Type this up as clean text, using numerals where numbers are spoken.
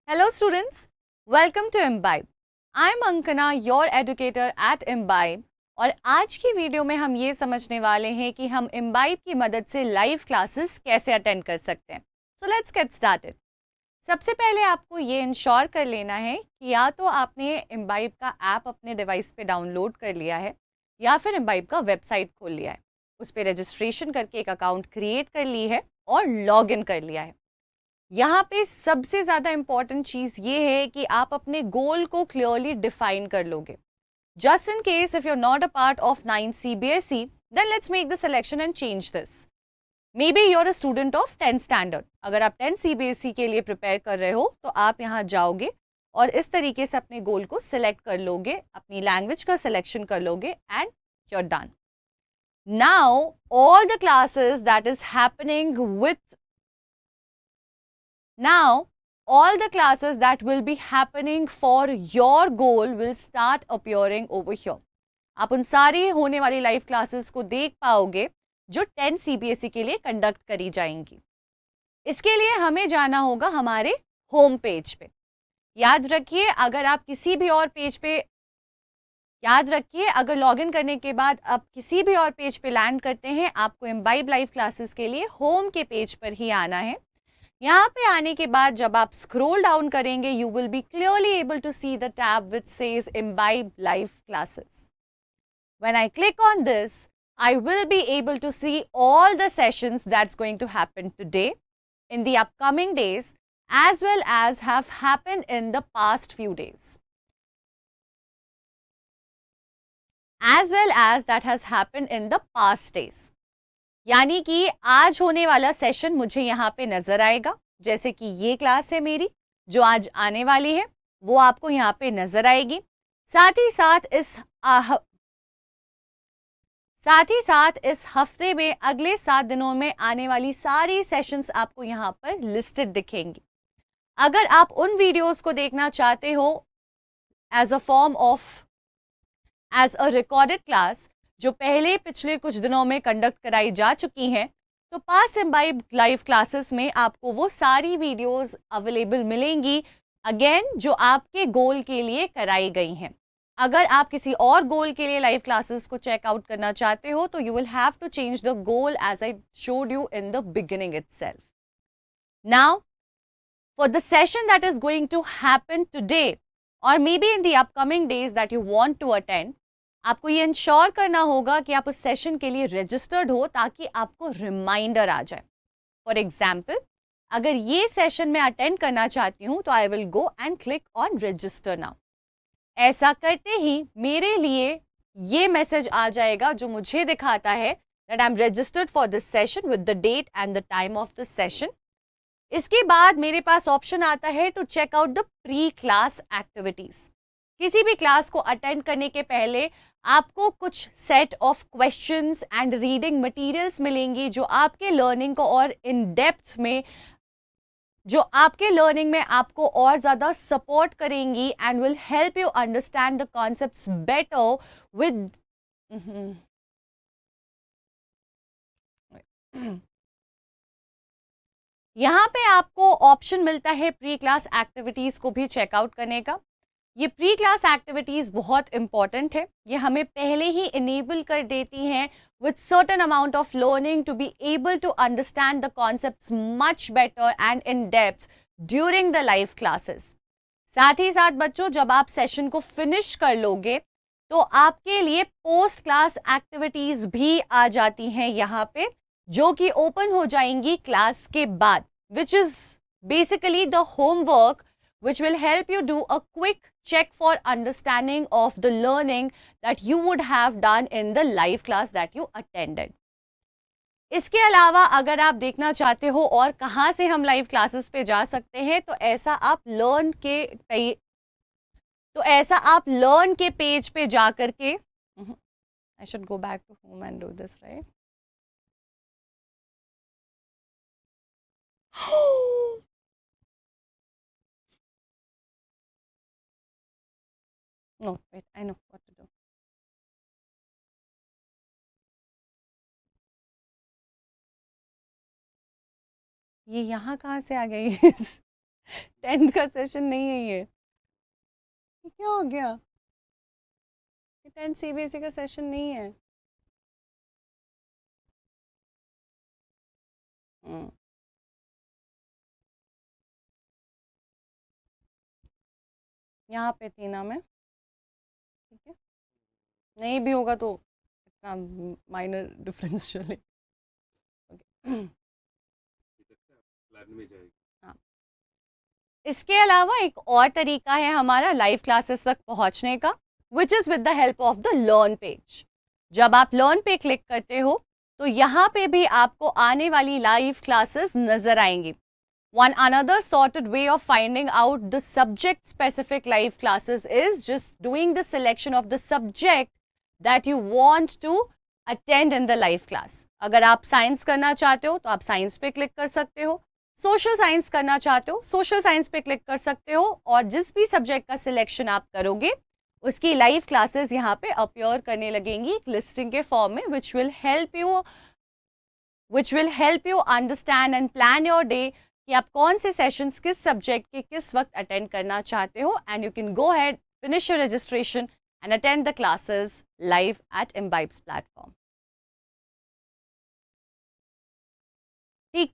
Hello students, welcome to Imbibe. I am Ankana, your educator at Imbibe और आज की video में हम ये समझने वाले हैं कि हम Imbibe की मदद से लाइव क्लासेस कैसे अटेंड कर सकते हैं. So let's get started. सबसे पहले आपको ये इंश्योर कर लेना है कि या तो आपने Imbibe का ऐप अपने डिवाइस पे डाउनलोड कर लिया है या फिर Imbibe का वेबसाइट खोल लिया है. उस पर रजिस्ट्रेशन करके एक अकाउंट क्रिएट कर ली है और लॉग इन कर लिया है. यहाँ पे सबसे ज़्यादा इम्पॉर्टेंट चीज़ ये है कि आप अपने गोल को क्लियरली डिफाइन कर लोगे. Just in case if you are not a part of 9th CBSE, then let's make the selection and change this. Maybe you are a student of 10th standard. अगर आप 10th CBSE के लिए prepare कर रहे हो तो आप यहाँ जाओगे और इस तरीके से अपने गोल को सिलेक्ट कर लोगे, अपनी लैंग्वेज का सिलेक्शन कर लोगे and you are done. Now all the classes that is happening with Now, all the classes that will be happening for your goal will start appearing over here. आप उन सारी होने वाली लाइव क्लासेस को देख पाओगे जो 10 CBSE के लिए कंडक्ट करी जाएंगी. इसके लिए हमें जाना होगा हमारे होम पेज पे. याद रखिए अगर आप किसी भी और पेज पे याद रखिए अगर लॉगिन करने के बाद आप किसी भी और पेज पे लैंड करते हैं, आपको इम्बाइब लाइव क्लासेस के लिए होम के पेज पर ही आना है. यहाँ पे आने के बाद जब आप स्क्रॉल डाउन करेंगे you will be clearly able to see the tab which says Imbibe live classes. When I click on this, I will be able to see all the sessions that's going to happen today, in the upcoming days, as well as have happened in the past few days. As well as that has happened in the past days. यानी कि आज होने वाला session मुझे यहाँ पे नज़र आएगा. जैसे कि ये क्लास है मेरी जो आज आने वाली है वो आपको यहाँ पे नज़र आएगी. साथ ही साथ इस हफ्ते में अगले 7 दिनों में आने वाली सारी सेशंस आपको यहाँ पर लिस्टेड दिखेंगी. अगर आप उन वीडियोस को देखना चाहते हो as a form of as a recorded class जो पहले पिछले कुछ दिनों में कंडक्ट कराई जा चुकी हैं, तो पास्ट इम्बाइब लाइव क्लासेस में आपको वो सारी वीडियोस अवेलेबल मिलेंगी अगेन जो आपके गोल के लिए कराई गई हैं. अगर आप किसी और गोल के लिए लाइव क्लासेस को चेकआउट करना चाहते हो तो you will have to change the goal as I showed you in the beginning itself. Now for the session that is going to happen today और may be in the upcoming days that you want to attend, आपको ये ensure करना होगा कि आप उस session के लिए रजिस्टर्ड हो ताकि आपको रिमाइंडर आ जाए. फॉर एग्जाम्पल अगर ये सेशन मैं अटेंड करना चाहती हूँ तो I will go and click on register now. ऐसा करते ही मेरे लिए ये मैसेज आ जाएगा जो मुझे दिखाता है that I am registered for this session with the date and the time of the session. इसके बाद मेरे पास ऑप्शन आता है to check out the pre class activities. किसी भी क्लास को अटेंड करने के पहले आपको कुछ set of questions and reading materials मिलेंगी जो आपके लर्निंग को और इन डेप्थ में आपको और ज़्यादा सपोर्ट करेंगी and will help you understand the concepts better with यहाँ पे आपको ऑप्शन मिलता है प्री क्लास एक्टिविटीज़ को भी चेकआउट करने का. ये प्री क्लास एक्टिविटीज़ बहुत इंपॉर्टेंट है. ये हमें पहले ही इनेबल कर देती हैं with certain amount of learning to be able to understand the concepts much better and in depth during the live classes. साथ ही साथ बच्चों जब आप सेशन को फिनिश कर लोगे तो आपके लिए पोस्ट क्लास एक्टिविटीज़ भी आ जाती हैं यहाँ पे जो कि ओपन हो जाएंगी क्लास के बाद, which is basically the homework which will help you do a quick check for understanding of the learning that you would have done in the live class that you attended. इसके अलावा अगर आप देखना चाहते हो और कहाँ से हम लाइव क्लासेस पे जा सकते हैं तो ऐसा आप लर्न के पेज पे जा करके I should go back to home and do this, right? No, wait, I know what to do. ये यहाँ कहाँ से आ गई? 10th का सेशन नहीं है ये क्या हो गया? 10th सीबीएसई का सेशन नहीं है। हम्म, यहाँ पे थी ना मैं, ठीक है, नहीं भी होगा तो इतना माइनर डिफरेंस चले। ओके। हाँ, इसके अलावा एक और तरीका है हमारा लाइव क्लासेस तक पहुंचने का, which is with the help of the learn page. जब आप लर्न पे क्लिक करते हो तो यहाँ पे भी आपको आने वाली लाइव क्लासेस नजर आएंगी। One another sorted way of finding out the subject specific live classes is just doing the selection of the subject that you want to attend in the live class. अगर आप science करना चाहते हो तो आप science पे click कर सकते हो, सोशल साइंस करना चाहते हो सोशल साइंस पे क्लिक कर सकते हो, और जिस भी सब्जेक्ट का सिलेक्शन आप करोगे उसकी लाइव क्लासेस यहाँ पे अपीयर करने लगेंगी एक लिस्टिंग के फॉर्म में, which will help you understand and plan your day कि आप कौन से सेशंस किस सब्जेक्ट के किस वक्त अटेंड करना चाहते हो, and you can go ahead, finish your registration and attend the classes live at Imbibes platform.